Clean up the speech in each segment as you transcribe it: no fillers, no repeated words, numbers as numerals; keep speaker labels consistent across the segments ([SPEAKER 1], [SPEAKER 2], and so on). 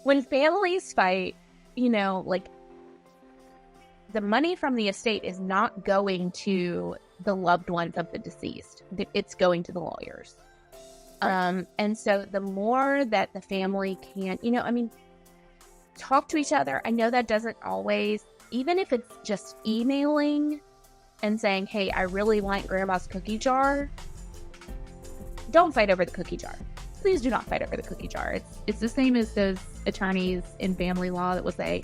[SPEAKER 1] when families fight, like the money from the estate is not going to the loved ones of the deceased. It's going to the lawyers. Right. And so the more that the family can, talk to each other. I know that doesn't always, even if it's just emailing and saying, hey, I really want grandma's cookie jar. Don't fight over the cookie jar. Please do not fight over the cookie jar. It's the same as those attorneys in family law that will say,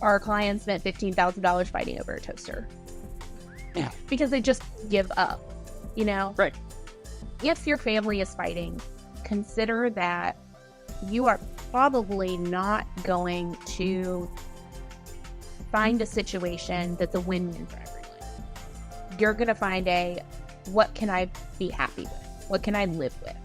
[SPEAKER 1] our client spent $15,000 fighting over a toaster.
[SPEAKER 2] Yeah.
[SPEAKER 1] Because they just give up,
[SPEAKER 2] Right.
[SPEAKER 1] If your family is fighting, consider that you are probably not going to find a situation that's a win-win for everyone. You're going to find what can I be happy with? What can I live with?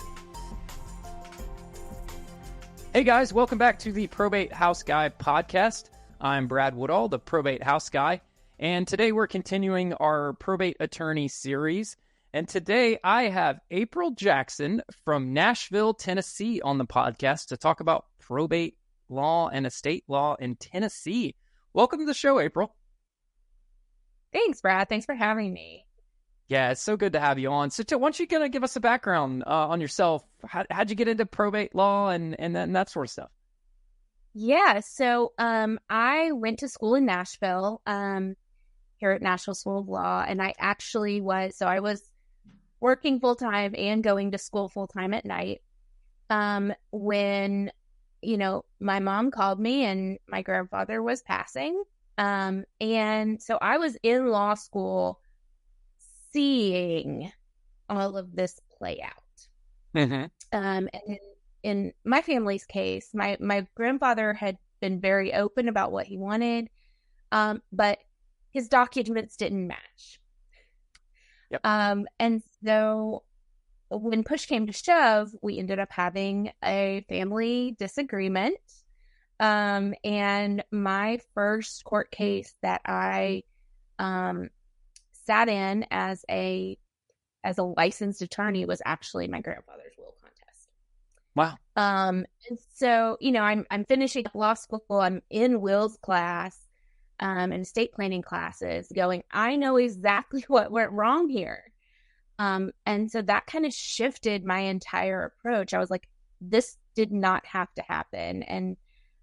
[SPEAKER 2] Hey guys, welcome back to the Probate House Guy Podcast. I'm Brad Woodall, the Probate House Guy, and today we're continuing our probate attorney series. And today I have April Jackson from Nashville, Tennessee on the podcast to talk about probate law and estate law in Tennessee. Welcome to the show, April.
[SPEAKER 1] Thanks, Brad. Thanks for having me.
[SPEAKER 2] Yeah, it's so good to have you on. So why don't you kind of give us a background on yourself? How'd you get into probate law and that sort of stuff?
[SPEAKER 1] Yeah, so I went to school in Nashville, here at Nashville School of Law, and I was working full-time and going to school full-time at night when, my mom called me and my grandfather was passing. And so I was in law school seeing all of this play out.
[SPEAKER 2] Mm-hmm.
[SPEAKER 1] And in my family's case, my grandfather had been very open about what he wanted, but his documents didn't match.
[SPEAKER 2] Yep.
[SPEAKER 1] And so when push came to shove, we ended up having a family disagreement. And my first court case that I sat in as a licensed attorney was actually my grandfather's will contest.
[SPEAKER 2] Wow.
[SPEAKER 1] And so, I'm finishing up law school. I'm in wills class, and estate planning classes going, I know exactly what went wrong here. And so that kind of shifted my entire approach. I was like, this did not have to happen. And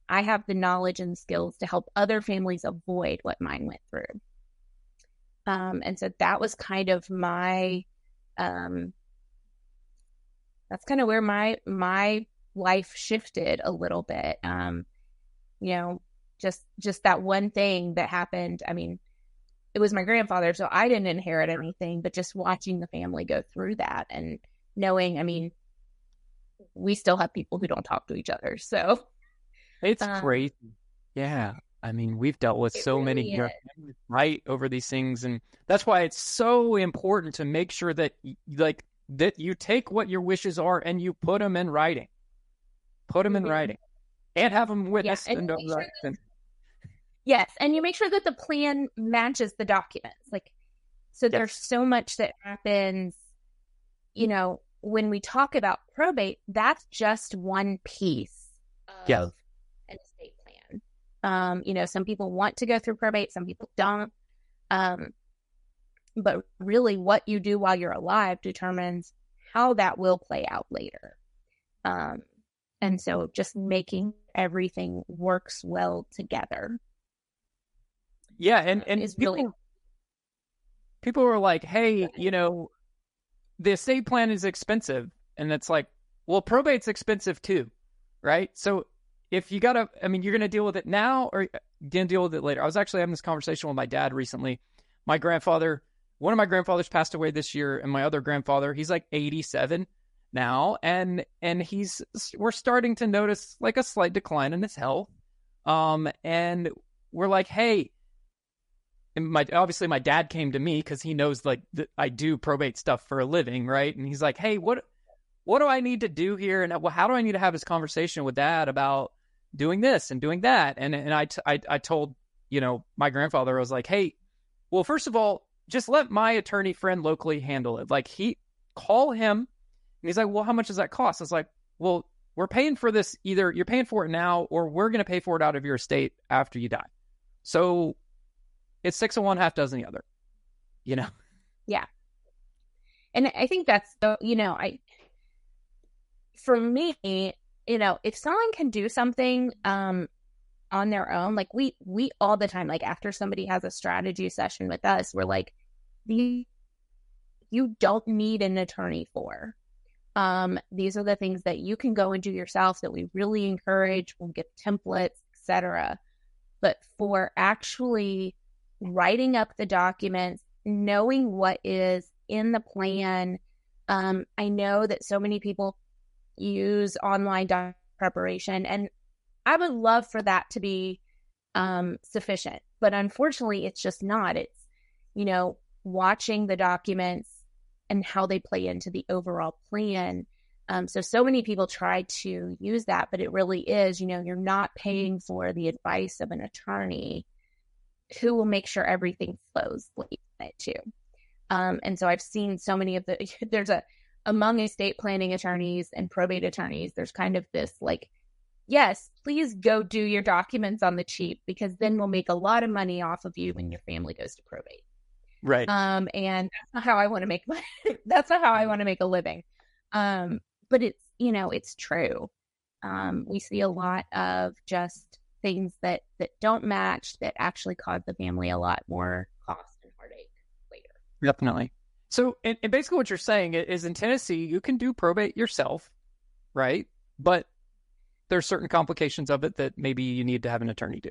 [SPEAKER 1] I have the knowledge and skills to help other families avoid what mine went through. And so that was kind of my, that's kind of where my life shifted a little bit. Just that one thing that happened. I mean, it was my grandfather, so I didn't inherit anything, but just watching the family go through that and knowing, we still have people who don't talk to each other. So
[SPEAKER 2] it's crazy. Yeah. We've dealt with so
[SPEAKER 1] really
[SPEAKER 2] many right over these things. And that's why it's so important to make sure that that you take what your wishes are and you put them in writing. Put them in writing and have them witnessed.
[SPEAKER 1] Yeah, yes. And you make sure that the plan matches the documents. There's so much that happens, when we talk about probate, that's just one piece of an estate plan. Some people want to go through probate, some people don't. But really what you do while you're alive determines how that will play out later. And so just making everything works well together.
[SPEAKER 2] Yeah, and people were like, hey, the estate plan is expensive. And it's like, well, probate's expensive too, right? So if you you're going to deal with it now or you're going to deal with it later. I was actually having this conversation with my dad recently. One of my grandfathers passed away this year, and my other grandfather, he's like 87 now, and we're starting to notice like a slight decline in his health. And we're like, hey, and obviously my dad came to me because he knows I do probate stuff for a living, right? And he's like, hey, what do I need to do here? And how do I need to have this conversation with Dad about doing this and doing that? And I told, my grandfather, I was like, hey, well, first of all, just let my attorney friend locally handle it. Call him. And he's like, well, how much does that cost? I was like, well, we're paying for this. Either you're paying for it now, or we're going to pay for it out of your estate after you die. So it's 6 of one, half dozen the other, you know?
[SPEAKER 1] Yeah. And I think that's the, for me, if someone can do something on their own, like we all the time, like after somebody has a strategy session with us, we're like, you don't need an attorney for. These are the things that you can go and do yourself that we really encourage. We'll give templates, etc. But for actually writing up the documents, knowing what is in the plan, I know that so many people use online document preparation, and I would love for that to be sufficient, but unfortunately it's just not. It's watching the documents and how they play into the overall plan. So many people try to use that, but it really is, you're not paying for the advice of an attorney who will make sure everything flows like you want it to. And so I've seen so many of among estate planning attorneys and probate attorneys, there's kind of this like, yes, please go do your documents on the cheap, because then we'll make a lot of money off of you when your family goes to probate.
[SPEAKER 2] Right.
[SPEAKER 1] And that's not how I want to make money. That's not how I want to make a living. But it's true. We see a lot of just things that don't match, that actually cause the family a lot more cost and heartache later.
[SPEAKER 2] Definitely. So, and basically what you're saying is, in Tennessee, you can do probate yourself, right? But there's certain complications of it that maybe you need to have an attorney do.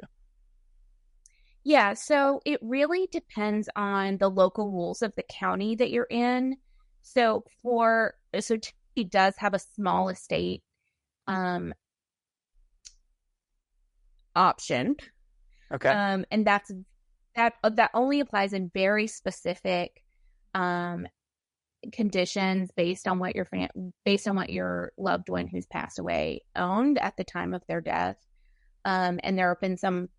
[SPEAKER 1] Yeah, so it really depends on the local rules of the county that you're in. So Tennessee does have a small estate option.
[SPEAKER 2] Okay.
[SPEAKER 1] And that only applies in very specific conditions based on what your loved one who's passed away owned at the time of their death. And there have been some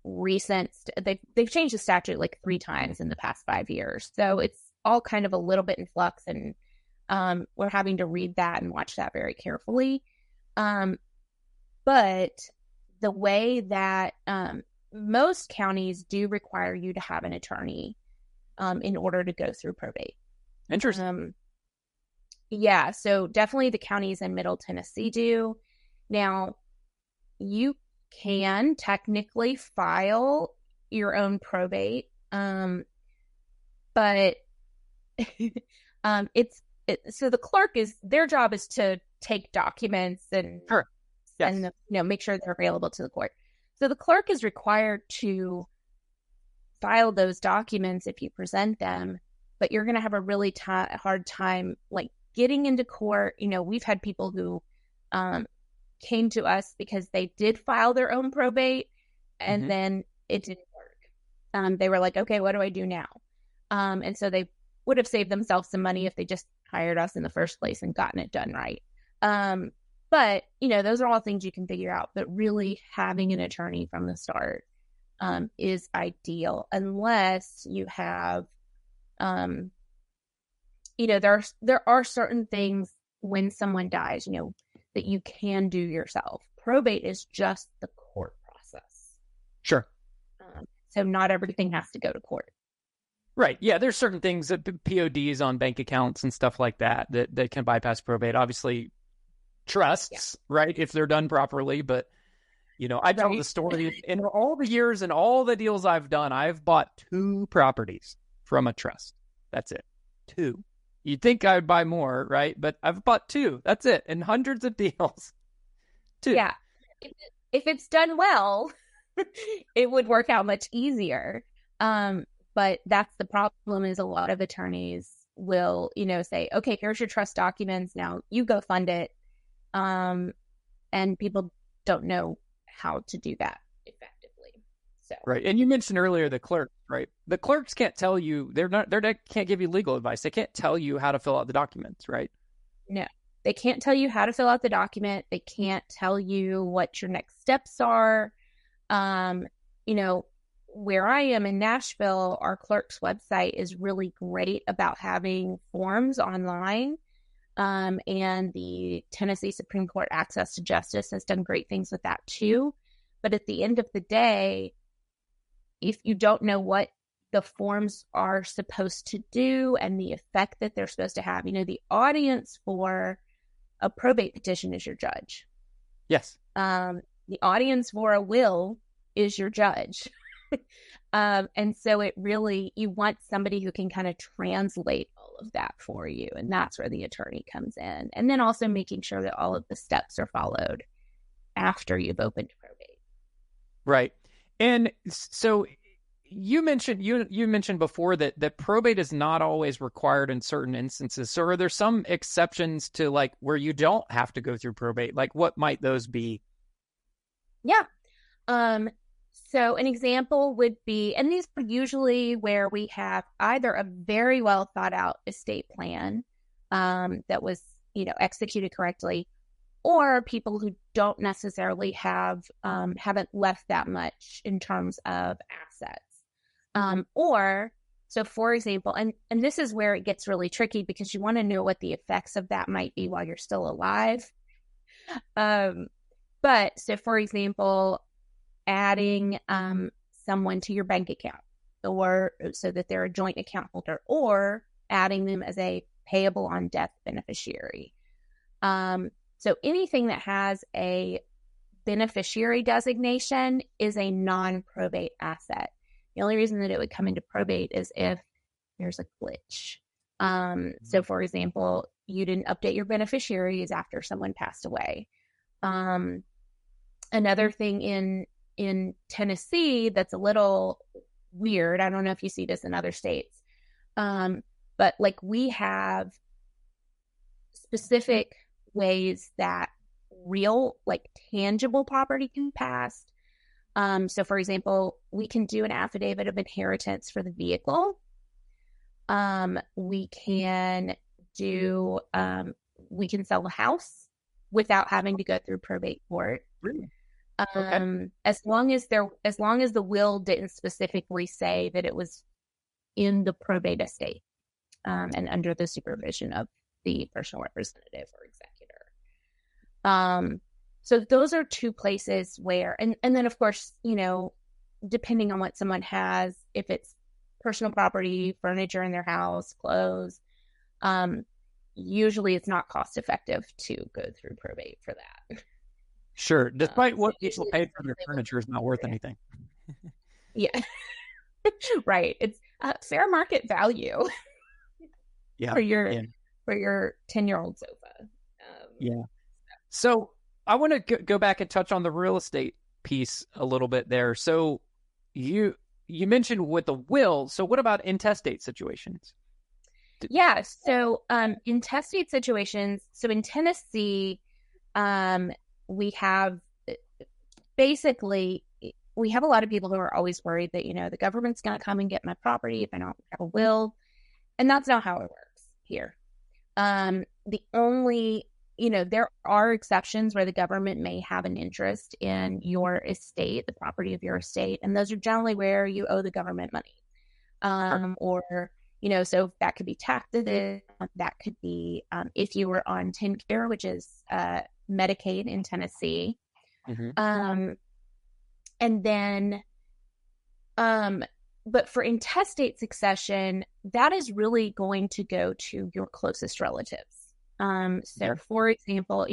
[SPEAKER 1] recent, they've changed the statute like 3 times in the past 5 years. So it's all kind of a little bit in flux, and we're having to read that and watch that very carefully. But the way that most counties do require you to have an attorney in order to go through probate.
[SPEAKER 2] Interesting.
[SPEAKER 1] Yeah, so definitely the counties in Middle Tennessee do. Now, you can technically file your own probate, but so the clerk their job is to take documents and
[SPEAKER 2] Sure. Yes.
[SPEAKER 1] And make sure they're available to the court. So the clerk is required to file those documents if you present them, but you're going to have a really hard time like getting into court. We've had people who came to us because they did file their own probate, and then it didn't work. They were like, okay, what do I do now? And so they would have saved themselves some money if they just hired us in the first place and gotten it done right. But, those are all things you can figure out. But really having an attorney from the start is ideal, unless you have, there are certain things when someone dies, that you can do yourself. Probate is just the court process.
[SPEAKER 2] Sure.
[SPEAKER 1] So not everything has to go to court.
[SPEAKER 2] Right. Yeah, there's certain things that PODs on bank accounts and stuff like that can bypass probate. Obviously, trusts, right, if they're done properly. But, I tell the story in all the years and all the deals I've done, I've bought 2 properties from a trust. That's it. 2. You'd think I'd buy more, right? But I've bought 2. That's it. And hundreds of deals. 2.
[SPEAKER 1] Yeah. If it's done well, it would work out much easier. But that's the problem, is a lot of attorneys will, say, okay, here's your trust documents. Now you go fund it. And people don't know how to do that effectively. So
[SPEAKER 2] right. And you mentioned earlier the clerk, right? The clerks can't tell you, they can't give you legal advice. They can't tell you how to fill out the documents, right?
[SPEAKER 1] No, they can't tell you how to fill out the document. They can't tell you what your next steps are. Where I am in Nashville, our clerk's website is really great about having forms online And the Tennessee Supreme Court Access to Justice has done great things with that too. But at the end of the day, if you don't know what the forms are supposed to do and the effect that they're supposed to have, the audience for a probate petition is your judge.
[SPEAKER 2] Yes.
[SPEAKER 1] The audience for a will is your judge. And so you want somebody who can kind of translate all of that for you. And that's where the attorney comes in. And then also making sure that all of the steps are followed after you've opened probate.
[SPEAKER 2] Right. And so you mentioned before that probate is not always required in certain instances. So are there some exceptions to like where you don't have to go through probate? Like what might those be?
[SPEAKER 1] Yeah. So an example would be, and these are usually where we have either a very well thought out estate plan that was, executed correctly, or people who don't necessarily haven't left that much in terms of assets. So for example, and this is where it gets really tricky because you want to know what the effects of that might be while you're still alive. But so for example, adding someone to your bank account, or so that they're a joint account holder, or adding them as a payable on death beneficiary. So anything that has a beneficiary designation is a non-probate asset. The only reason that it would come into probate is if there's a glitch. So for example, you didn't update your beneficiaries after someone passed away. Another thing in Tennessee that's a little weird, I don't know if you see this in other states, but like we have specific ways that real, like tangible property can pass. So for example, we can do an affidavit of inheritance for the vehicle. We can sell the house without having to go through probate court.
[SPEAKER 2] Really?
[SPEAKER 1] As long as the will didn't specifically say that it was in the probate estate, and under the supervision of the personal representative or executor. So those are two places where, and then of course, depending on what someone has, if it's personal property, furniture in their house, clothes, usually it's not cost effective to go through probate for that.
[SPEAKER 2] Sure. Despite what people paid for their furniture is not worth anything.
[SPEAKER 1] Yeah. Right. It's fair market value.
[SPEAKER 2] Yeah.
[SPEAKER 1] For your 10-year-old sofa.
[SPEAKER 2] Yeah. So I want to go back and touch on the real estate piece a little bit there. So you mentioned with the will. So what about intestate situations?
[SPEAKER 1] Yeah. So intestate situations. So in Tennessee, we have a lot of people who are always worried that, the government's going to come and get my property if I don't have a will. And that's not how it works here. There are exceptions where the government may have an interest in your estate, the property of your estate. And those are generally where you owe the government money. Or, so that could be taxes. That could be if you were on TennCare, which is Medicaid in Tennessee. Mm-hmm. And then, but for intestate succession, that is really going to go to your closest relatives. So for example,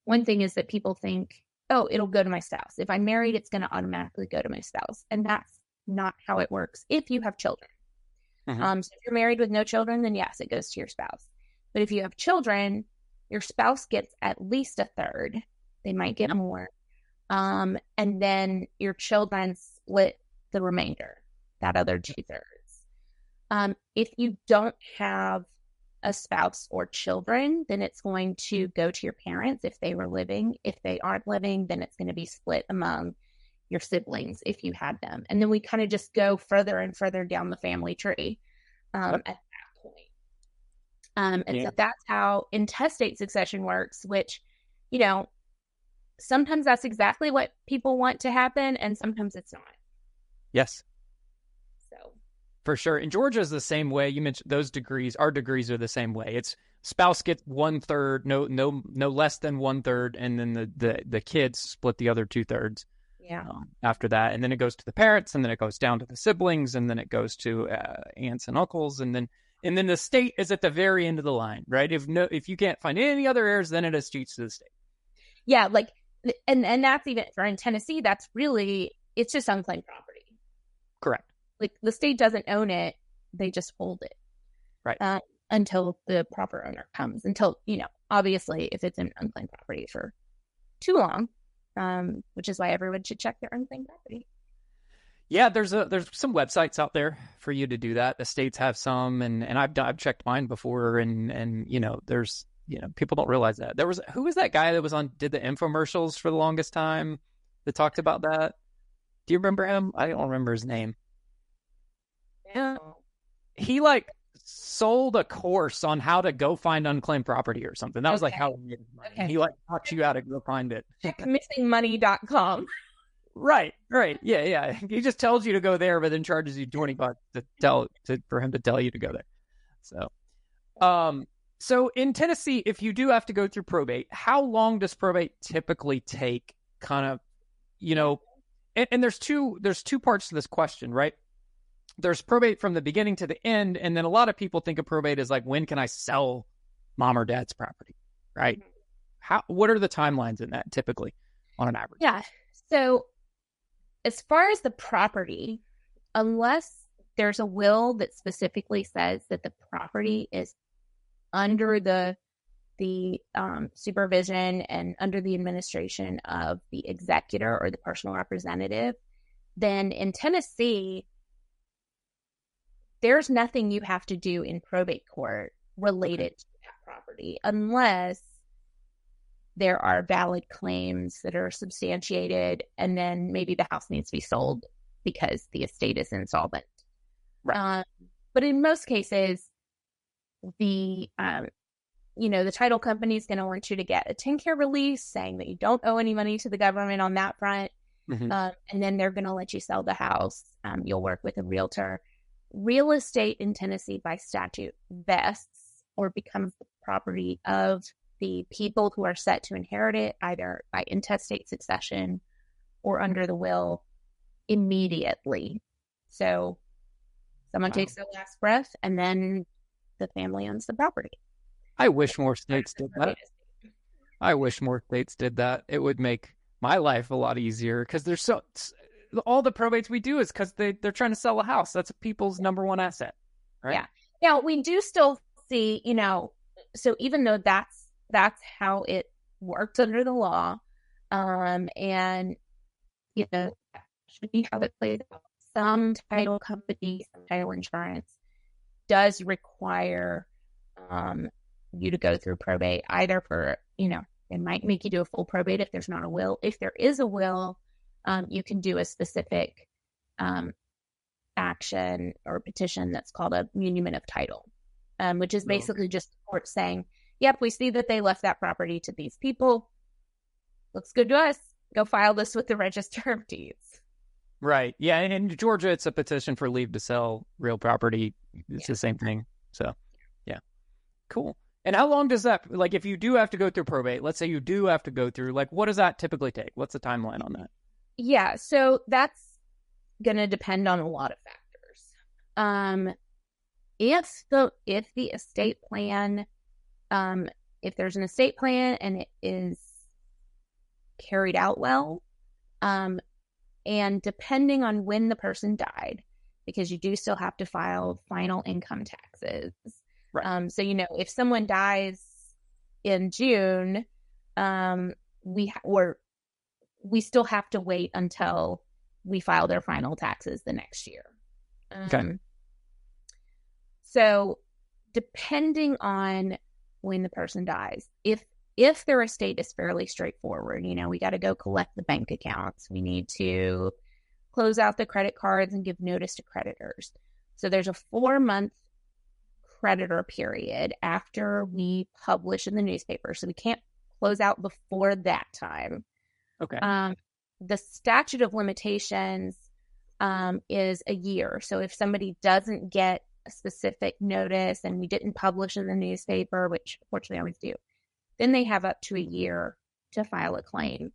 [SPEAKER 1] one thing is that people think, oh, it'll go to my spouse. If I'm married, it's going to automatically go to my spouse. And that's not how it works if you have children. Mm-hmm. So if you're married with no children, then yes, it goes to your spouse. But if you have children, your spouse gets at least a third. They might get more. And then your children split the remainder, that other 2/3. If you don't have a spouse or children, then it's going to go to your parents if they were living. If they aren't living, then it's going to be split among your siblings if you had them. And then we kind of just go further and further down the family tree at that point. So that's how intestate succession works, which, sometimes that's exactly what people want to happen, and sometimes it's not.
[SPEAKER 2] Yes.
[SPEAKER 1] So,
[SPEAKER 2] For sure. And Georgia's the same way. You mentioned those degrees. Our degrees are the same way. It's spouse gets 1/3, no less than 1/3, and then the kids split the other 2/3.
[SPEAKER 1] Yeah.
[SPEAKER 2] After that, and then it goes to the parents, and then it goes down to the siblings, and then it goes to aunts and uncles, and then the state is at the very end of the line, right? If you can't find any other heirs, then it escheats to the state.
[SPEAKER 1] Yeah, like, and that's even for in Tennessee. That's really, it's just unclaimed property.
[SPEAKER 2] Correct.
[SPEAKER 1] Like, the state doesn't own it; they just hold it,
[SPEAKER 2] right?
[SPEAKER 1] Until the proper owner comes. Until, obviously, if it's an unclaimed property for too long. Which is why everyone should check their unclaimed property.
[SPEAKER 2] Yeah, there's some websites out there for you to do that. The states have some, and I've checked mine before, and there's people don't realize that. Who was that guy that did the infomercials for the longest time that talked about that? Do you remember him? I don't remember his name.
[SPEAKER 1] Yeah.
[SPEAKER 2] He sold a course on how to go find unclaimed property or something. That was how he made money. Okay. He taught you how to go find it.
[SPEAKER 1] Missingmoney.com.
[SPEAKER 2] Right. Yeah. He just tells you to go there, but then charges you $20 for him to tell you to go there. So in Tennessee, if you do have to go through probate, how long does probate typically take? Kind of, and there's two parts to this question, right? There's probate from the beginning to the end, and then a lot of people think of probate as when can I sell mom or dad's property, right? What are the timelines in that typically on an average?
[SPEAKER 1] Yeah. So as far as the property, unless there's a will that specifically says that the property is under the supervision and under the administration of the executor or the personal representative, then in Tennessee, there's nothing you have to do in probate court related to that property unless there are valid claims that are substantiated, and then maybe the house needs to be sold because the estate is insolvent.
[SPEAKER 2] Right.
[SPEAKER 1] But in most cases, the title company is going to want you to get a 10-care release saying that you don't owe any money to the government on that front.
[SPEAKER 2] Mm-hmm.
[SPEAKER 1] And then they're going to let you sell the house. You'll work with a realtor. Real estate in Tennessee by statute vests or becomes the property of the people who are set to inherit it, either by intestate succession or under the will, immediately. So someone takes their last breath and then the family owns the property.
[SPEAKER 2] I wish more states did that. It would make my life a lot easier because there's all the probates we do is because they're trying to sell a house. That's people's number one asset, right?
[SPEAKER 1] Yeah. Now, we do still see, so even though that's how it works under the law, and, should be how it plays out. Some title companies, some title insurance does require you to go through probate, either for, it might make you do a full probate if there's not a will. If there is a will, you can do a specific action or petition that's called a muniment of title, which is basically just the court saying, yep, we see that they left that property to these people. Looks good to us. Go file this with the Register of Deeds.
[SPEAKER 2] Right. Yeah. And in Georgia, it's a petition for leave to sell real property. It's the same thing. So, yeah. Cool. And how long does that, if you do have to go through probate, let's say you do have to go through, what does that typically take? What's the timeline on that?
[SPEAKER 1] Yeah. So that's going to depend on a lot of factors. If the estate plan, if there's an estate plan and it is carried out well, and depending on when the person died, because you do still have to file final income taxes. Right. So, if someone dies in June, we still have to wait until we file their final taxes the next year.
[SPEAKER 2] Okay.
[SPEAKER 1] So depending on when the person dies, if their estate is fairly straightforward, we got to go collect the bank accounts. We need to close out the credit cards and give notice to creditors. So there's a 4-month creditor period after we publish in the newspaper. So we can't close out before that time.
[SPEAKER 2] Okay.
[SPEAKER 1] The statute of limitations is a year. So if somebody doesn't get a specific notice and we didn't publish in the newspaper, which fortunately I always do, then they have up to a year to file a claim.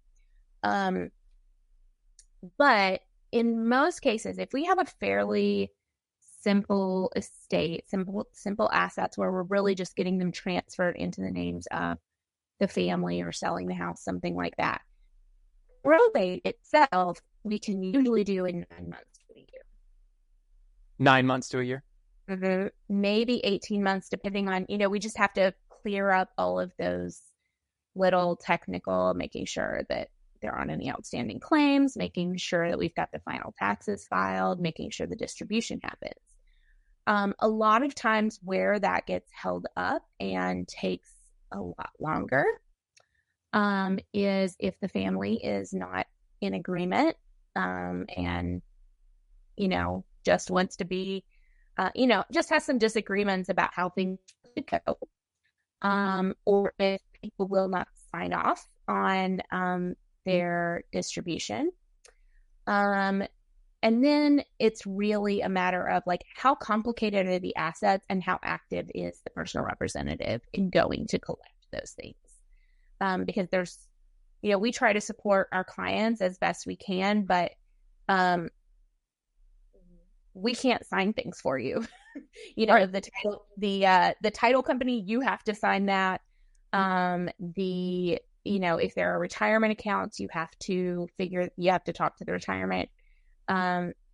[SPEAKER 1] But in most cases, if we have a fairly simple estate, simple assets where we're really just getting them transferred into the names of the family or selling the house, something like that, probate itself, we can usually do in 9 months to a year.
[SPEAKER 2] 9 months to a year?
[SPEAKER 1] Mm-hmm. Maybe 18 months, depending on, we just have to clear up all of those little technical, making sure that there aren't any outstanding claims, making sure that we've got the final taxes filed, making sure the distribution happens. A lot of times where that gets held up and takes a lot longer is if the family is not in agreement and, just wants to be, just has some disagreements about how things should go. Or if people will not sign off on their distribution. And then it's really a matter of how complicated are the assets and how active is the personal representative in going to collect those things. Because there's, we try to support our clients as best we can, but we can't sign things for you.
[SPEAKER 2] Right.
[SPEAKER 1] The title company, you have to sign that. If there are retirement accounts, you have to talk to the retirement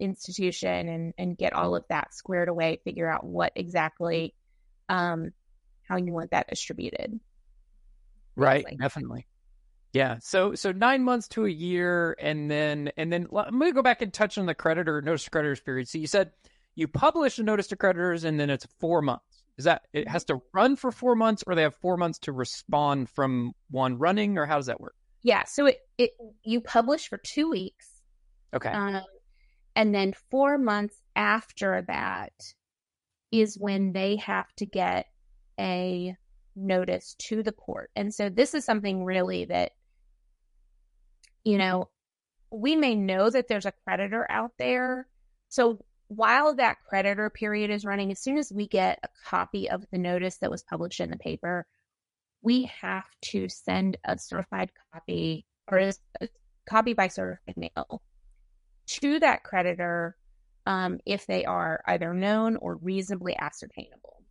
[SPEAKER 1] institution and get all of that squared away, figure out what exactly, how you want that distributed.
[SPEAKER 2] Right. Definitely. Yeah. So 9 months to a year. And then let me go back and touch on the notice to creditors period. So you said you publish a notice to creditors and then it's 4 months. Is that, it has to run for 4 months, or they have 4 months to respond from one running, or how does that work?
[SPEAKER 1] Yeah. So you publish for 2 weeks.
[SPEAKER 2] Okay.
[SPEAKER 1] And then 4 months after that is when they have to get a notice to the court. And so this is something really that, we may know that there's a creditor out there. So while that creditor period is running, as soon as we get a copy of the notice that was published in the paper, we have to send a certified copy or a copy by certified mail to that creditor if they are either known or reasonably ascertainable.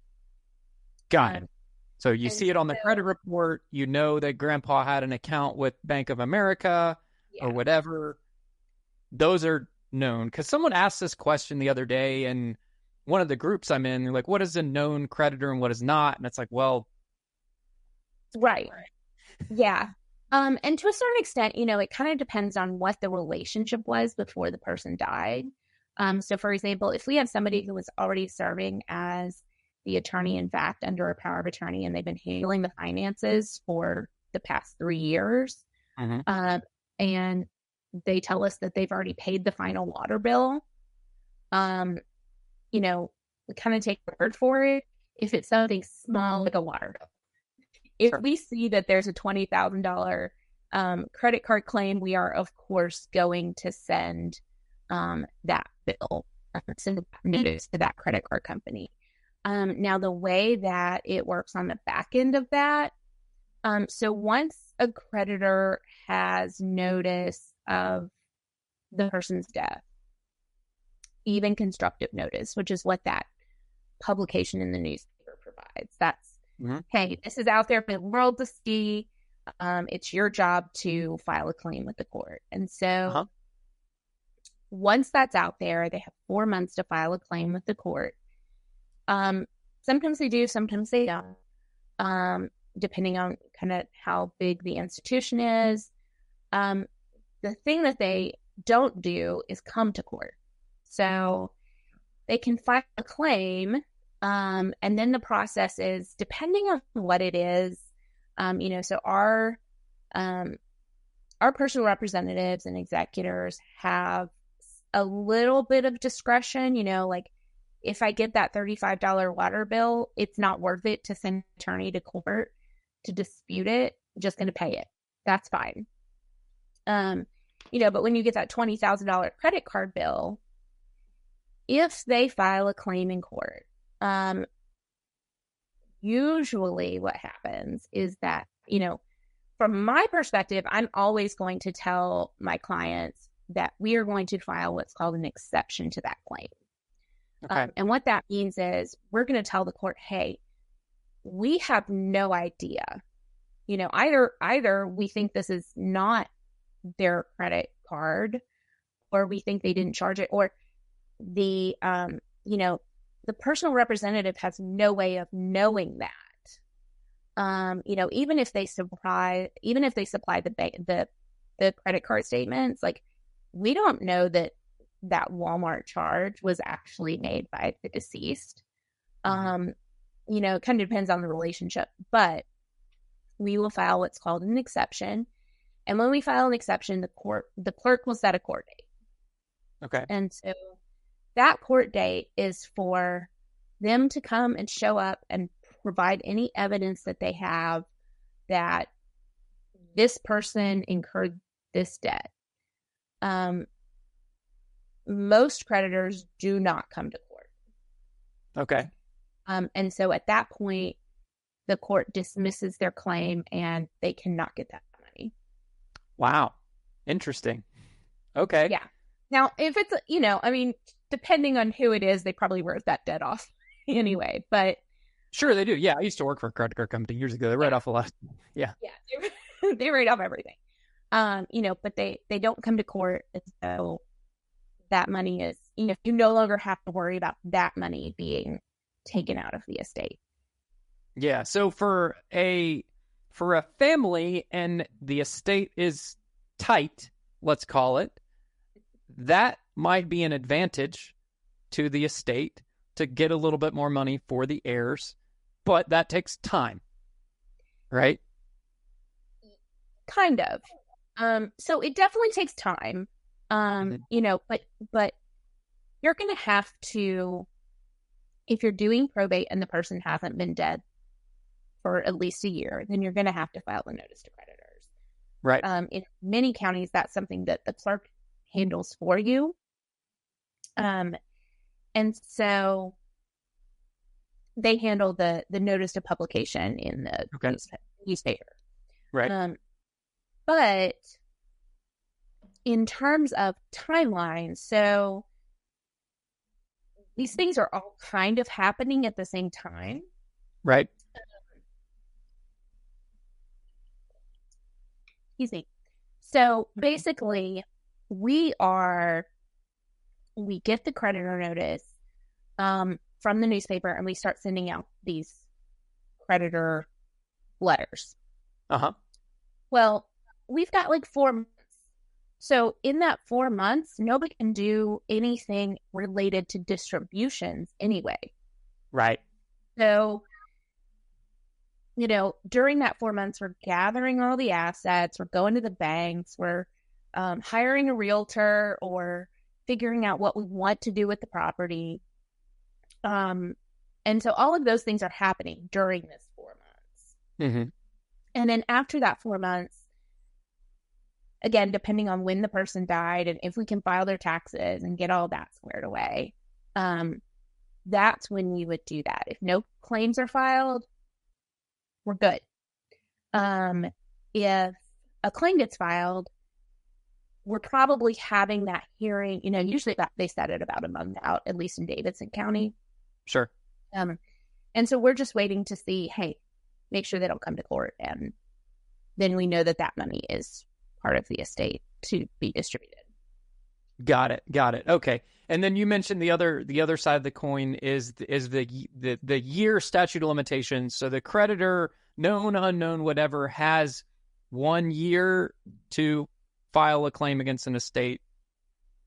[SPEAKER 2] Got it. So you see it on the credit report, that grandpa had an account with Bank of America or whatever. Those are known. Because someone asked this question the other day, and one of the groups I'm in, they're like, what is a known creditor and what is not? And it's like, well.
[SPEAKER 1] Right. Yeah. And to a certain extent, it kind of depends on what the relationship was before the person died. So for example, if we have somebody who was already serving as the attorney, in fact, under a power of attorney, and they've been handling the finances for the past 3 years, and they tell us that they've already paid the final water bill, we kind of take the word for it. If it's something small like a water bill, if we see that there's a $20,000 credit card claim, we are of course going to send that bill, send a notice to that credit card company. Now, the way that it works on the back end of that, so once a creditor has notice of the person's death, even constructive notice, which is what that publication in the newspaper provides. That's, hey, this is out there for the world to see. It's your job to file a claim with the court. And so once that's out there, they have 4 months to file a claim with the court. Sometimes they do, sometimes they don't, depending on kind of how big the institution is. The thing that they don't do is come to court. So they can file a claim, and then the process is, depending on what it is, so our personal representatives and executors have a little bit of discretion, if I get that $35 water bill, it's not worth it to send an attorney to court to dispute it. I'm just going to pay it. That's fine. But when you get that $20,000 credit card bill, if they file a claim in court, usually what happens is that, from my perspective, I'm always going to tell my clients that we are going to file what's called an exception to that claim.
[SPEAKER 2] Okay.
[SPEAKER 1] And what that means is we're going to tell the court, hey, we have no idea. Either we think this is not their credit card, or we think they didn't charge it, or the personal representative has no way of knowing that. Even if they supply the credit card statements, like, we don't know that Walmart charge was actually made by the deceased. It kind of depends on the relationship, but we will file what's called an exception. And when we file an exception, the clerk will set a court date.
[SPEAKER 2] Okay.
[SPEAKER 1] And so that court date is for them to come and show up and provide any evidence that they have that this person incurred this debt. Most creditors do not come to court.
[SPEAKER 2] Okay.
[SPEAKER 1] And so at that point, the court dismisses their claim and they cannot get that money.
[SPEAKER 2] Wow. Interesting. Okay.
[SPEAKER 1] Yeah. Now, if it's, depending on who it is, they probably wrote that debt off anyway, but.
[SPEAKER 2] Sure, they do. Yeah. I used to work for a credit card company years ago. They write off a lot. Yeah.
[SPEAKER 1] Yeah. They write off everything. But they don't come to court. And so that money is, you no longer have to worry about that money being taken out of the estate.
[SPEAKER 2] Yeah. So for a family and the estate is tight, let's call it, that might be an advantage to the estate to get a little bit more money for the heirs, but that takes time, right?
[SPEAKER 1] Kind of. So it definitely takes time. But you're going to have to, if you're doing probate and the person hasn't been dead for at least a year, then you're going to have to file a notice to creditors.
[SPEAKER 2] Right.
[SPEAKER 1] In many counties, that's something that the clerk handles for you. And so they handle the notice of publication in the newspaper.
[SPEAKER 2] Right.
[SPEAKER 1] But in terms of timeline, so these things are all kind of happening at the same time.
[SPEAKER 2] Right.
[SPEAKER 1] Excuse me. So basically, we get the creditor notice from the newspaper, and we start sending out these creditor letters.
[SPEAKER 2] Uh-huh.
[SPEAKER 1] Well, we've got like 4 months. So in that 4 months, nobody can do anything related to distributions anyway.
[SPEAKER 2] Right.
[SPEAKER 1] So, during that 4 months, we're gathering all the assets, we're going to the banks, we're hiring a realtor, or figuring out what we want to do with the property. And so all of those things are happening during this 4 months.
[SPEAKER 2] Mm-hmm.
[SPEAKER 1] And then after that 4 months, again, depending on when the person died and if we can file their taxes and get all that squared away, that's when we would do that. If no claims are filed, we're good. If a claim gets filed, we're probably having that hearing, usually they set it about a month out, at least in Davidson County.
[SPEAKER 2] Sure.
[SPEAKER 1] And so we're just waiting to see, hey, make sure they don't come to court. And then we know that money is part of the estate to be distributed.
[SPEAKER 2] Got it. Okay. And then you mentioned the other side of the coin is the year statute of limitations. So the creditor, known, unknown, whatever, has 1 year to file a claim against an estate,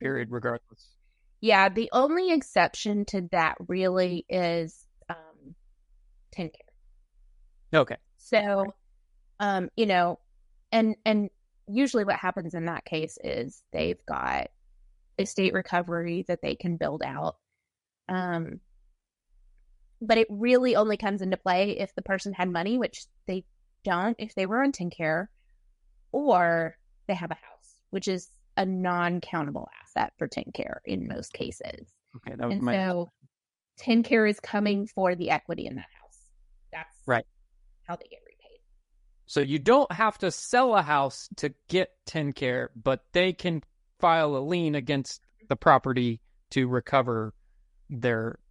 [SPEAKER 2] period, regardless.
[SPEAKER 1] Yeah, the only exception to that really is TennCare.
[SPEAKER 2] Okay.
[SPEAKER 1] So, and usually what happens in that case is they've got estate recovery that they can build out. But it really only comes into play if the person had money, which they don't if they were on TennCare, or they have a house, which is a non-countable asset for TennCare in most cases.
[SPEAKER 2] Okay, that was
[SPEAKER 1] And so TennCare is coming for the equity in that house. That's
[SPEAKER 2] right.
[SPEAKER 1] how they get repaid.
[SPEAKER 2] So you don't have to sell a house to get TennCare, but they can file a lien against the property to recover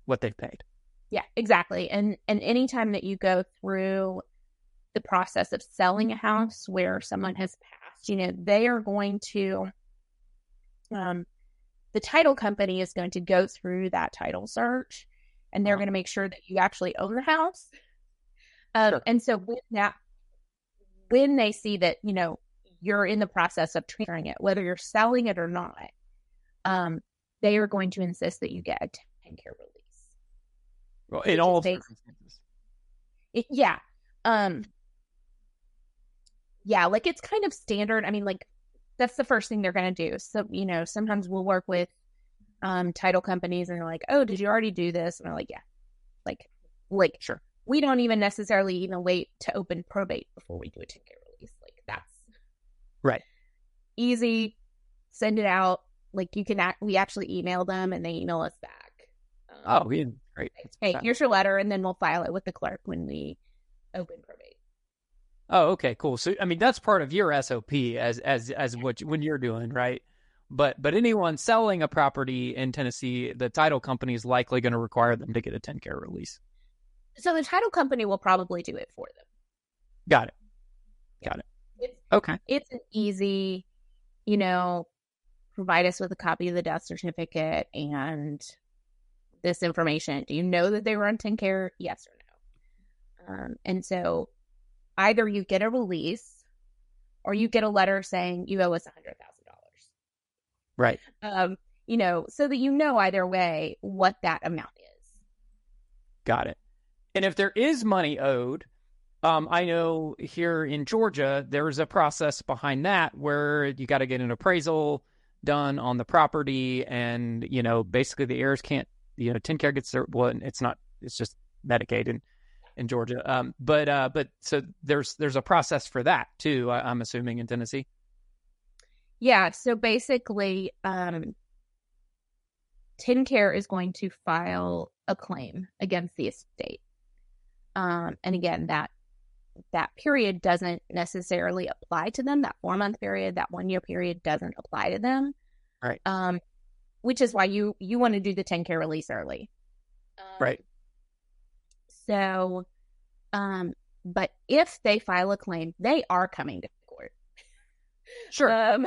[SPEAKER 2] what they've paid.
[SPEAKER 1] Yeah, exactly. And anytime that you go through the process of selling a house where someone has passed, they are going to, the title company is going to go through that title search, and they're going to make sure that you actually own the house.
[SPEAKER 2] Sure.
[SPEAKER 1] And so when they see that, you're in the process of transferring it, whether you're selling it or not, they are going to insist that you get a TennCare release.
[SPEAKER 2] Well, in all circumstances.
[SPEAKER 1] Yeah. Yeah, like it's kind of standard. I mean, like that's the first thing they're going to do. So, sometimes we'll work with title companies and they're like, oh, did you already do this? And we're like, yeah. Like
[SPEAKER 2] sure.
[SPEAKER 1] We don't even necessarily even wait to open probate before we do a TennCare release. Like that's
[SPEAKER 2] right.
[SPEAKER 1] Easy. Send it out. Like we actually email them and they email us back.
[SPEAKER 2] Oh, yeah. Great.
[SPEAKER 1] Hey, here's your letter, and then we'll file it with the clerk when we open probate.
[SPEAKER 2] Oh, okay, cool. So, I mean, that's part of your SOP as when you're doing, right? But anyone selling a property in Tennessee, the title company is likely going to require them to get a TennCare release.
[SPEAKER 1] So the title company will probably do it for them.
[SPEAKER 2] Got it. Okay.
[SPEAKER 1] It's an easy, provide us with a copy of the death certificate and this information. Do you know that they were on TennCare? Yes or no? And so either you get a release or you get a letter saying you owe us $100,000.
[SPEAKER 2] Right.
[SPEAKER 1] So that either way what that amount is.
[SPEAKER 2] Got it. And if there is money owed, I know here in Georgia, there's a process behind that where you got to get an appraisal done on the property, and basically the heirs can't. TennCare gets their it's just Medicaid in Georgia. But so there's a process for that too. I'm assuming in Tennessee.
[SPEAKER 1] Yeah. So basically, TennCare is going to file a claim against the estate. And again, that period doesn't necessarily apply to them. That 4-month period, that 1-year period doesn't apply to them.
[SPEAKER 2] Right.
[SPEAKER 1] Which is why you want to do the TennCare release early.
[SPEAKER 2] Right.
[SPEAKER 1] So, but if they file a claim, they are coming to court.
[SPEAKER 2] Sure.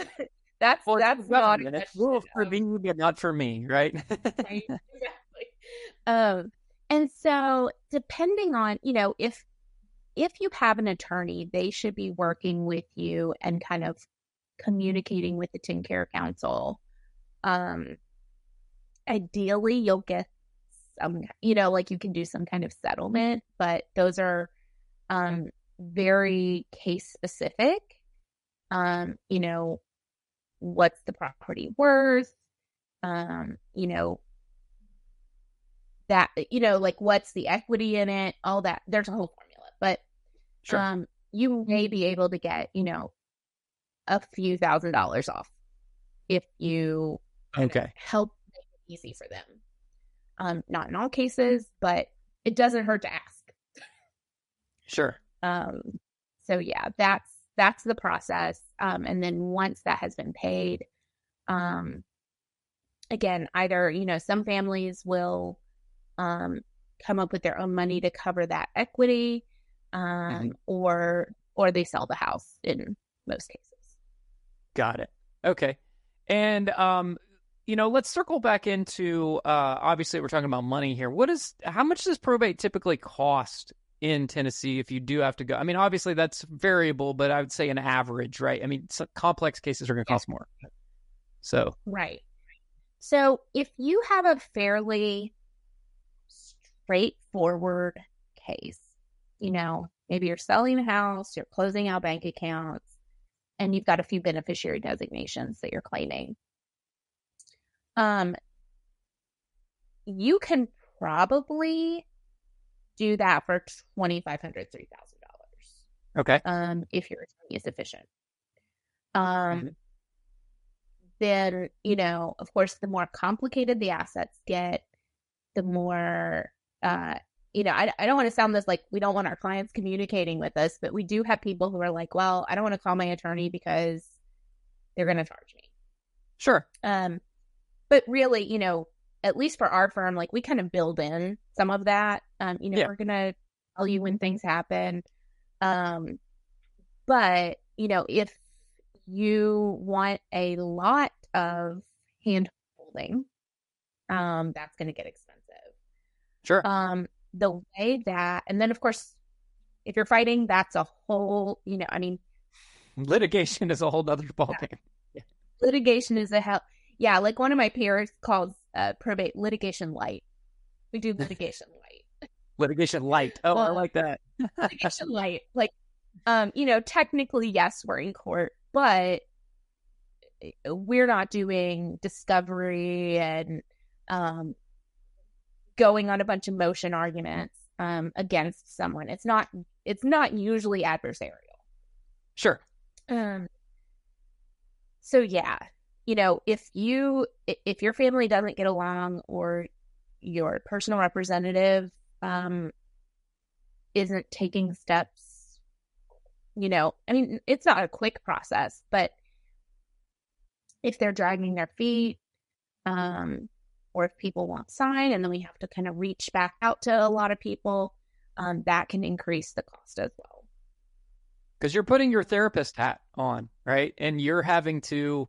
[SPEAKER 1] That's not a
[SPEAKER 2] it's rule for me, but not for me, right?
[SPEAKER 1] Right. Exactly. And so depending on, if you have an attorney, they should be working with you and kind of communicating with the TennCare counsel. Ideally you'll get some, like you can do some kind of settlement, but those are very case specific. What's the property worth? That, like what's the equity in it, all that. There's a whole formula, but
[SPEAKER 2] sure.
[SPEAKER 1] You may be able to get, a few $1,000s off if you help make it easy for them. Not in all cases, but it doesn't hurt to ask.
[SPEAKER 2] Sure.
[SPEAKER 1] So yeah, that's the process. And then once that has been paid, again, either, some families will come up with their own money to cover that equity, or they sell the house in most cases.
[SPEAKER 2] Got it. Okay. And, let's circle back into, obviously we're talking about money here. How much does probate typically cost in Tennessee if you do have to go? I mean, obviously that's variable, but I would say an average, right? I mean, some complex cases are going to cost more. So.
[SPEAKER 1] Right. So if you have a fairly straightforward case, maybe you're selling a house, you're closing out bank accounts, and you've got a few beneficiary designations that you're claiming. You can probably do that for $2,500, $3,000.
[SPEAKER 2] Okay.
[SPEAKER 1] If your attorney is efficient. then, of course, the more complicated the assets get, the more, I don't want to sound this like we don't want our clients communicating with us, but we do have people who are like, well, I don't want to call my attorney because they're going to charge me.
[SPEAKER 2] Sure.
[SPEAKER 1] But really, at least for our firm, like we kind of build in some of that. We're going to tell you when things happen. But, if you want a lot of hand holding, that's going to get expensive.
[SPEAKER 2] Sure.
[SPEAKER 1] The way that, and then of course, if you're fighting, that's a whole,
[SPEAKER 2] litigation is a whole other ballgame.
[SPEAKER 1] Yeah. Litigation is a hell. Yeah. Like one of my peers calls probate litigation light. We do litigation light.
[SPEAKER 2] Litigation light. Oh, I like that.
[SPEAKER 1] Litigation light. Like, technically, yes, we're in court, but we're not doing discovery and going on a bunch of motion arguments against someone. It's not usually adversarial.
[SPEAKER 2] Sure.
[SPEAKER 1] So yeah, if your family doesn't get along or your personal representative isn't taking steps, it's not a quick process, but if they're dragging their feet, or if people won't sign, and then we have to kind of reach back out to a lot of people, that can increase the cost as well.
[SPEAKER 2] Because you're putting your therapist hat on, right? And you're having to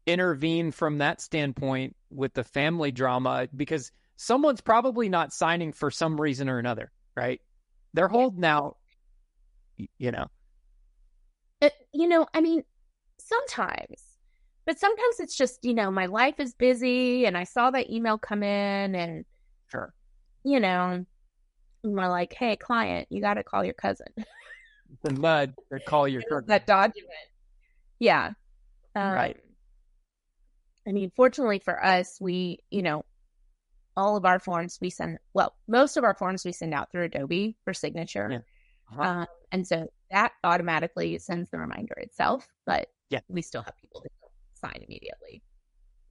[SPEAKER 2] intervene from that standpoint with the family drama because someone's probably not signing for some reason or another, right? They're holding out,
[SPEAKER 1] sometimes. But sometimes it's just, my life is busy and I saw that email come in and,
[SPEAKER 2] sure,
[SPEAKER 1] we're like, hey, client, you got to call your cousin.
[SPEAKER 2] The mud or call your cousin.
[SPEAKER 1] That document. Yeah.
[SPEAKER 2] Right.
[SPEAKER 1] Fortunately for us, we, all of our forms most of our forms we send out through Adobe for signature.
[SPEAKER 2] Yeah. Uh-huh.
[SPEAKER 1] And so that automatically sends the reminder itself, but we still have people that sign immediately.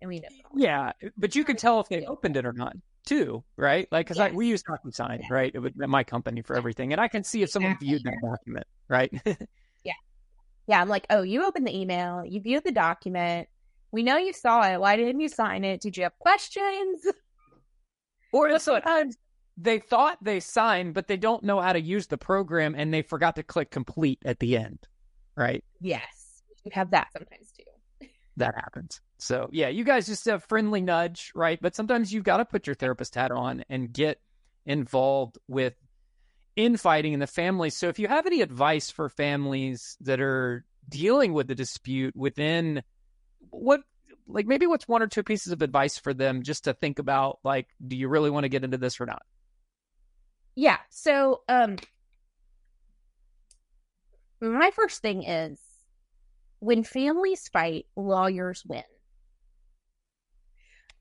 [SPEAKER 1] And we know.
[SPEAKER 2] Yeah, but you can tell if they opened it or not too, right? Like, because we use DocuSign, right? It would be my company for everything. And I can see if someone viewed that document, right?
[SPEAKER 1] Yeah, I'm like, oh, you opened the email, you viewed the document, we know you saw it, why didn't you sign it? Did you have questions?
[SPEAKER 2] Or sometimes they thought they signed, but they don't know how to use the program and they forgot to click complete at the end, right?
[SPEAKER 1] Yes, we have that sometimes too.
[SPEAKER 2] That happens. So yeah, you guys just have friendly nudge, right? But sometimes you've got to put your therapist hat on and get involved with infighting in the family. So if you have any advice for families that are dealing with the dispute within maybe what's one or two pieces of advice for them just to think about, like, do you really want to get into this or not?
[SPEAKER 1] Yeah. So my first thing is when families fight, lawyers win.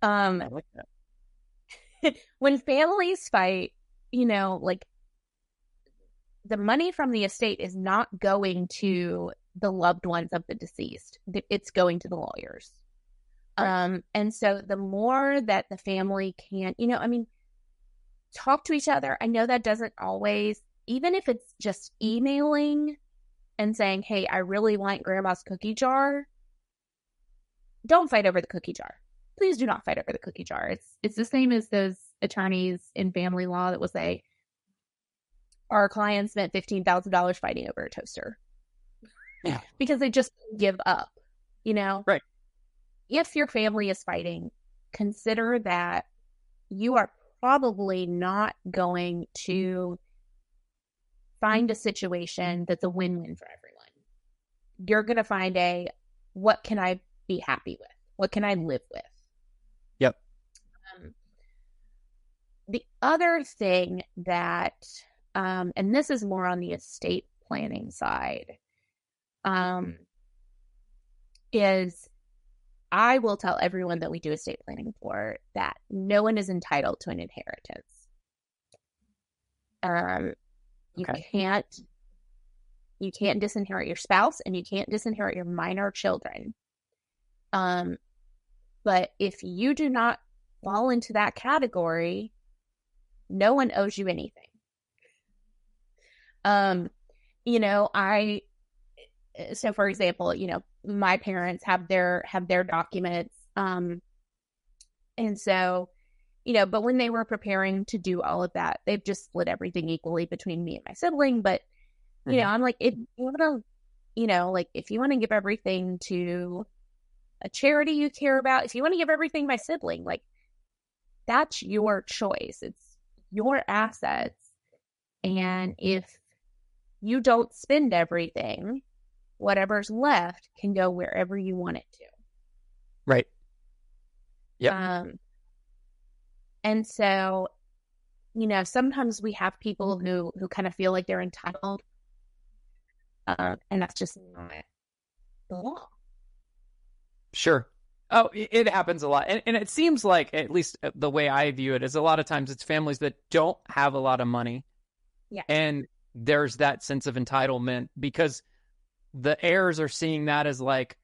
[SPEAKER 2] I like that.
[SPEAKER 1] When families fight, the money from the estate is not going to the loved ones of the deceased. It's going to the lawyers. Right. And so the more that the family can, talk to each other. I know that doesn't always, even if it's just emailing and saying, hey, I really want grandma's cookie jar. Don't fight over the cookie jar. Please do not fight over the cookie jar. It's the same as those attorneys in family law that will say, our client spent $15,000 fighting over a toaster.
[SPEAKER 2] Yeah.
[SPEAKER 1] Because they just give up,
[SPEAKER 2] Right.
[SPEAKER 1] If your family is fighting, consider that you are probably not going to find a situation that's a win-win for everyone. You're going to find what can I be happy with? What can I live with?
[SPEAKER 2] Yep.
[SPEAKER 1] The other thing that, and this is more on the estate planning side, is I will tell everyone that we do estate planning for that no one is entitled to an inheritance. You can't disinherit your spouse and you can't disinherit your minor children. But if you do not fall into that category, no one owes you anything. So for example, my parents have their documents. And so, but when they were preparing to do all of that, they've just split everything equally between me and my sibling. But, I'm like, if you want to, if you want to give everything to a charity you care about, if you want to give everything to my sibling, like, that's your choice. It's your assets. And if you don't spend everything, whatever's left can go wherever you want it to.
[SPEAKER 2] Right. Yeah.
[SPEAKER 1] And so, sometimes we have people who kind of feel like they're entitled. And that's just not the law.
[SPEAKER 2] Sure. Oh, it happens a lot. And it seems like, at least the way I view it, is a lot of times it's families that don't have a lot of money.
[SPEAKER 1] Yeah.
[SPEAKER 2] And there's that sense of entitlement because the heirs are seeing that as like,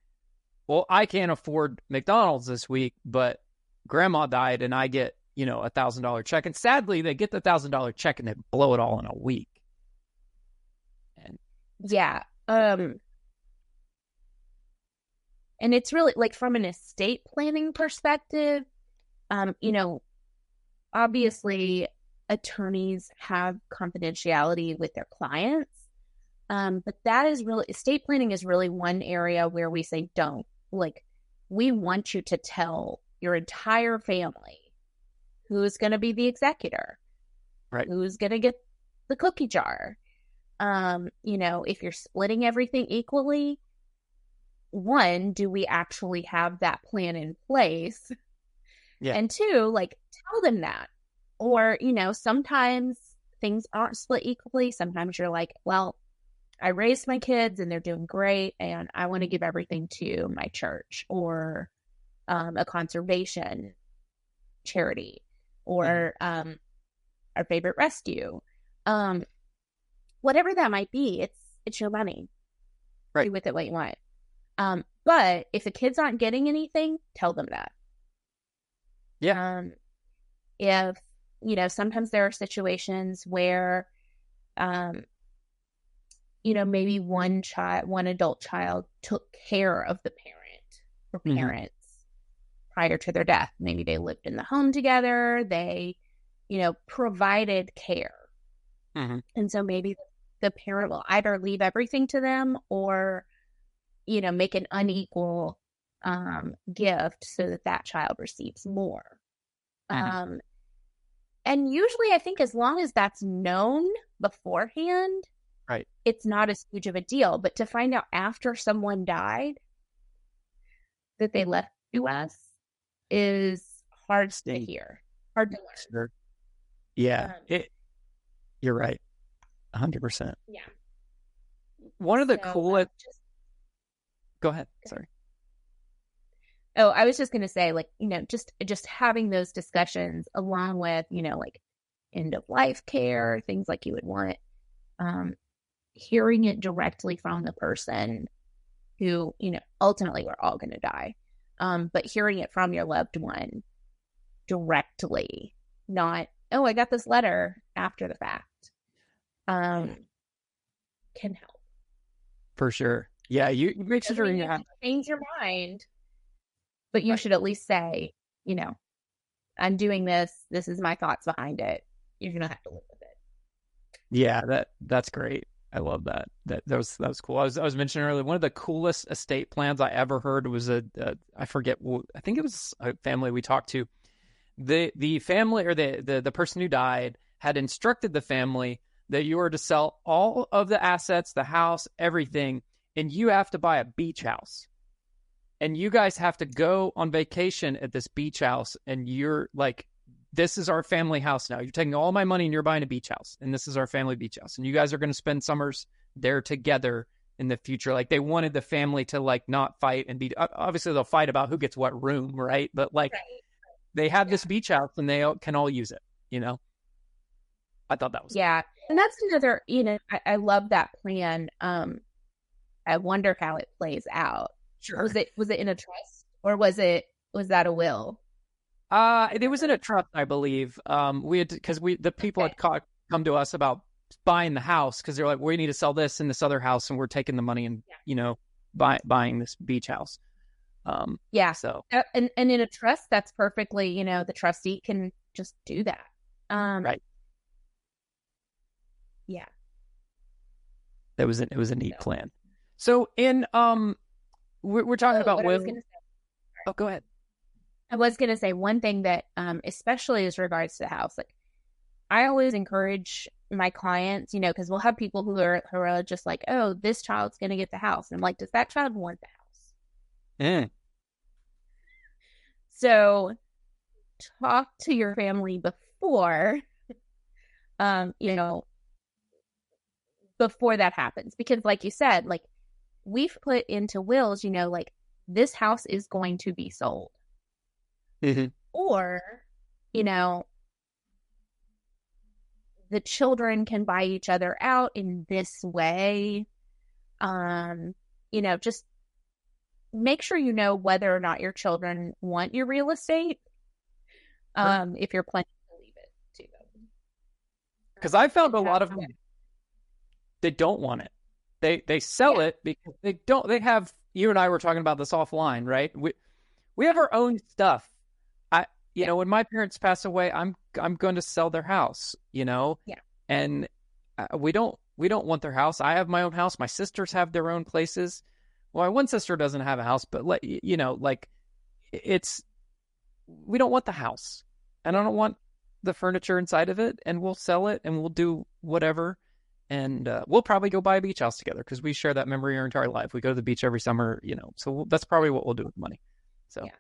[SPEAKER 2] well, I can't afford McDonald's this week, but grandma died and I get, $1,000 check. And sadly, they get the $1,000 check and they blow it all in a week. And
[SPEAKER 1] yeah. And it's really like from an estate planning perspective, obviously attorneys have confidentiality with their clients. But that is really, estate planning is really one area where we say, don't. Like, we want you to tell your entire family who's going to be the executor,
[SPEAKER 2] right?
[SPEAKER 1] Who's going to get the cookie jar. If you're splitting everything equally, one, do we actually have that plan in place?
[SPEAKER 2] Yeah.
[SPEAKER 1] And two, like, tell them that. Or, sometimes things aren't split equally. Sometimes you're like, well, I raised my kids and they're doing great, and I want to give everything to my church or a conservation charity or our favorite rescue. Whatever that might be, it's your money.
[SPEAKER 2] Right.
[SPEAKER 1] Do with it what you want. But if the kids aren't getting anything, tell them that.
[SPEAKER 2] Yeah.
[SPEAKER 1] If, sometimes there are situations where, maybe one adult child took care of the parent or parents prior to their death. Maybe they lived in the home together. They, provided care. And so maybe the parent will either leave everything to them or, make an unequal gift so that child receives more. And usually I think as long as that's known beforehand,
[SPEAKER 2] right,
[SPEAKER 1] it's not as huge of a deal. But to find out after someone died that they left to us is hard to hear, hard to learn.
[SPEAKER 2] Sure. Yeah, you're right, 100%.
[SPEAKER 1] Yeah.
[SPEAKER 2] One of the coolest. Go ahead. Sorry.
[SPEAKER 1] Oh, I was just going to say, like, just having those discussions along with, like end of life care, things like you would want, hearing it directly from the person who, ultimately we're all going to die. But hearing it from your loved one directly, not, oh, I got this letter after the fact, can help.
[SPEAKER 2] For sure. Yeah. You make sure you
[SPEAKER 1] change your mind. But you should at least say, I'm doing this. This is my thoughts behind it. You're going to have to live with it.
[SPEAKER 2] Yeah, that's great. I love that. That was cool. I was mentioning earlier, one of the coolest estate plans I ever heard was I think it was a family we talked to. The family or the person who died had instructed the family that you are to sell all of the assets, the house, everything, and you have to buy a beach house. And you guys have to go on vacation at this beach house, and you're like, this is our family house now. You're taking all my money and you're buying a beach house, and this is our family beach house. And you guys are going to spend summers there together in the future. Like, they wanted the family to like not fight and be, obviously they'll fight about who gets what room, right? But like, they have this beach house and they can all use it, I thought that was
[SPEAKER 1] cool. And that's another, I love that plan. I wonder how it plays out.
[SPEAKER 2] Sure.
[SPEAKER 1] Was it in a trust Or was that a will?
[SPEAKER 2] It was in a trust, I believe. We had because the people had come to us about buying the house because they're like, we need to sell this and this other house, and we're taking the money and buying this beach house. So
[SPEAKER 1] and in a trust, that's perfectly, the trustee can just do that.
[SPEAKER 2] Right.
[SPEAKER 1] Yeah.
[SPEAKER 2] It was a neat plan. So in we're talking about will. Oh, go ahead.
[SPEAKER 1] I was going to say one thing that, especially as regards to the house, like I always encourage my clients, because we'll have people who are just like, oh, this child's going to get the house. And I'm like, does that child want the house? So talk to your family before, before that happens. Because like you said, like we've put into wills, like this house is going to be sold.
[SPEAKER 2] Mm-hmm.
[SPEAKER 1] Or, the children can buy each other out in this way. Just make sure you know whether or not your children want your real estate. If you're planning to leave it to them.
[SPEAKER 2] Because I found a lot of them, they don't want it. They sell it because they have, you and I were talking about this offline, right? We have our own stuff. When my parents pass away, I'm going to sell their house, and we don't want their house. I have my own house. My sisters have their own places. Well, my one sister doesn't have a house, but we don't want the house, and I don't want the furniture inside of it, and we'll sell it and we'll do whatever. And we'll probably go buy a beach house together because we share that memory our entire life. We go to the beach every summer, so that's probably what we'll do with the money. So. Yeah.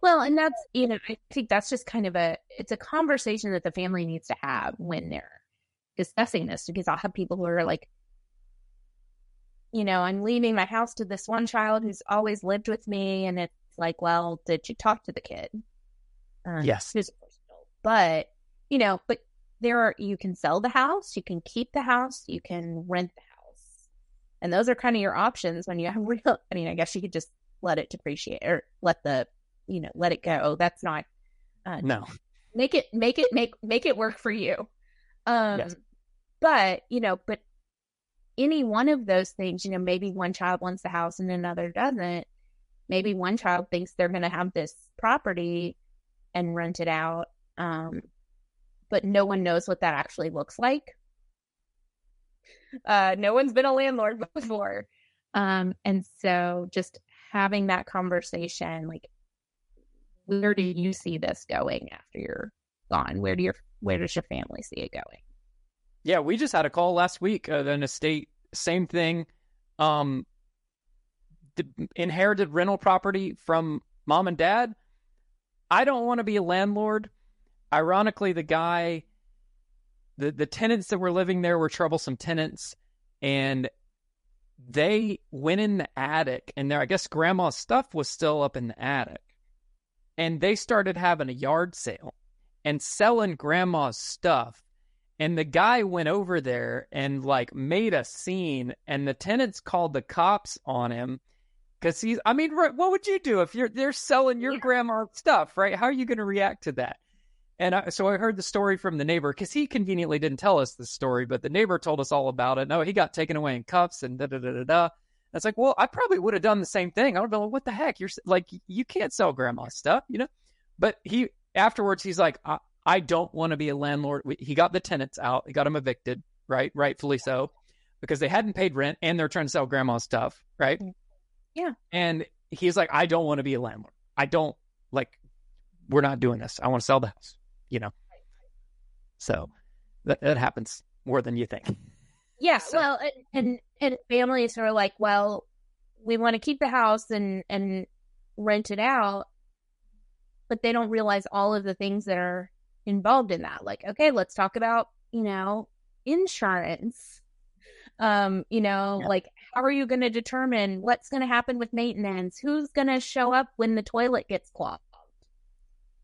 [SPEAKER 1] Well, and that's, I think that's just kind of it's a conversation that the family needs to have when they're discussing this, because I'll have people who are like, I'm leaving my house to this one child who's always lived with me. And it's like, well, did you talk to the kid?
[SPEAKER 2] Yes.
[SPEAKER 1] But, you can sell the house, you can keep the house, you can rent the house. And those are kind of your options when you have I guess you could just let it depreciate or let it go. That's not,
[SPEAKER 2] no,
[SPEAKER 1] make it work for you.
[SPEAKER 2] Yes.
[SPEAKER 1] But any one of those things, maybe one child wants the house and another doesn't. Maybe one child thinks they're going to have this property and rent it out. But no one knows what that actually looks like. No one's been a landlord before. And so just having that conversation, like, where do you see this going after you're gone? Where does your family see it going?
[SPEAKER 2] Yeah, we just had a call last week. An estate, same thing. Inherited rental property from mom and dad. I don't want to be a landlord. Ironically, the guy, the tenants that were living there were troublesome tenants, and they went in the attic, and I guess grandma's stuff was still up in the attic. And they started having a yard sale and selling grandma's stuff. And the guy went over there and made a scene, and the tenants called the cops on him because what would you do if they're selling your grandma's stuff, right? How are you going to react to that? And so I heard the story from the neighbor, because he conveniently didn't tell us the story, but the neighbor told us all about it. No, he got taken away in cuffs and da-da-da-da-da. It's like, well, I probably would have done the same thing. I would have been like, what the heck? You can't sell grandma's stuff, But afterwards, he's like, I don't want to be a landlord. He got the tenants out. He got them evicted, right? Rightfully so, because they hadn't paid rent and they're trying to sell grandma's stuff, right?
[SPEAKER 1] Yeah.
[SPEAKER 2] And he's like, I don't want to be a landlord. We're not doing this. I want to sell the house, So that happens more than you think.
[SPEAKER 1] Yeah, so. Well, and families are like, well, we want to keep the house and rent it out, but they don't realize all of the things that are involved in that. Like, okay, let's talk about, insurance. Like, how are you going to determine what's going to happen with maintenance? Who's going to show up when the toilet gets clogged?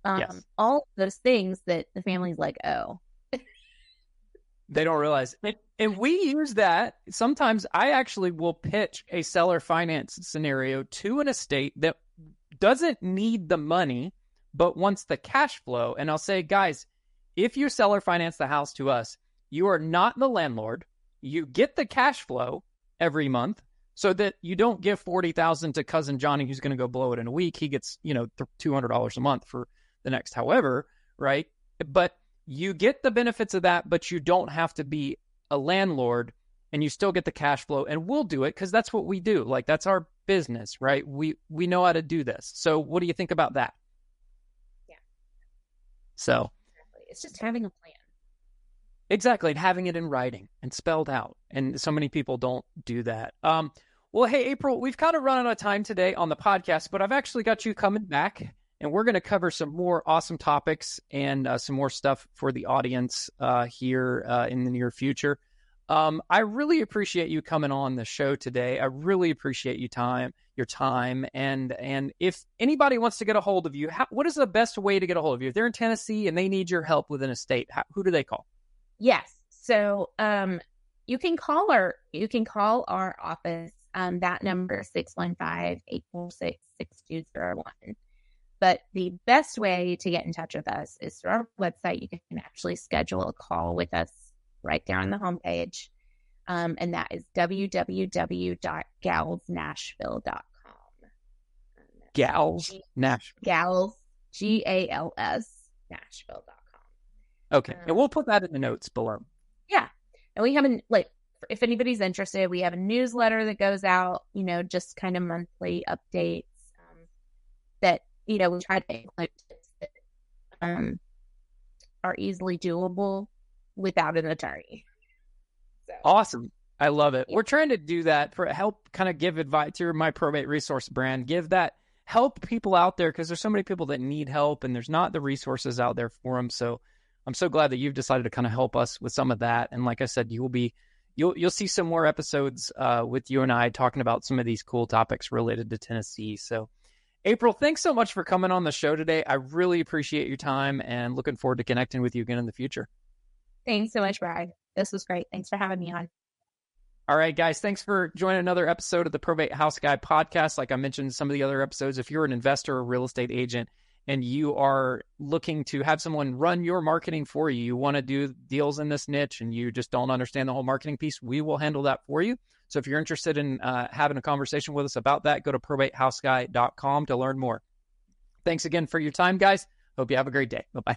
[SPEAKER 2] Yes.
[SPEAKER 1] All of those things that the family's like, oh.
[SPEAKER 2] They don't realize it. And we use that. Sometimes I actually will pitch a seller finance scenario to an estate that doesn't need the money, but wants the cash flow. And I'll say, guys, if you sell or finance the house to us, you are not the landlord. You get the cash flow every month so that you don't give $40,000 to cousin Johnny who's going to go blow it in a week. He gets, $200 a month for the next however, right? But you get the benefits of that, but you don't have to be a landlord, and you still get the cash flow. And we'll do it because that's what we do. Like, that's our business, right? We know how to do this. So what do you think about that?
[SPEAKER 1] Yeah.
[SPEAKER 2] So
[SPEAKER 1] it's just having a plan.
[SPEAKER 2] Exactly. And having it in writing and spelled out. And so many people don't do that. Well, hey, April, we've kind of run out of time today on the podcast, but I've actually got you coming back, and we're going to cover some more awesome topics and some more stuff for the audience here in the near future. I really appreciate you coming on the show today. I really appreciate your time. And if anybody wants to get a hold of you, what is the best way to get a hold of you? If they're in Tennessee and they need your help with an estate, who do they call?
[SPEAKER 1] Yes. So you can call our office. That number is 615-846-6201. But the best way to get in touch with us is through our website. You can actually schedule a call with us right there on the homepage. And that is www.galsnashville.com.
[SPEAKER 2] Gals Nashville.
[SPEAKER 1] Gals, GALS, Nashville.com.
[SPEAKER 2] Okay. And we'll put that in the notes below.
[SPEAKER 1] Yeah. And we have if anybody's interested, we have a newsletter that goes out, just kind of monthly updates that, we try to include tips that are easily doable without an attorney. So.
[SPEAKER 2] Awesome. I love it. Yeah. We're trying to do that for help, kind of give advice to my probate resource brand, help people out there, because there's so many people that need help and there's not the resources out there for them. So I'm so glad that you've decided to kind of help us with some of that. And like I said, you'll see some more episodes with you and I talking about some of these cool topics related to Tennessee. So April, thanks so much for coming on the show today. I really appreciate your time and looking forward to connecting with you again in the future.
[SPEAKER 1] Thanks so much, Brad. This was great. Thanks for having me on.
[SPEAKER 2] All right, guys, thanks for joining another episode of the Probate House Guy Podcast. Like I mentioned in some of the other episodes, if you're an investor or real estate agent and you are looking to have someone run your marketing for you, you want to do deals in this niche and you just don't understand the whole marketing piece, we will handle that for you. So if you're interested in having a conversation with us about that, go to probatehouseguy.com to learn more. Thanks again for your time, guys. Hope you have a great day. Bye-bye.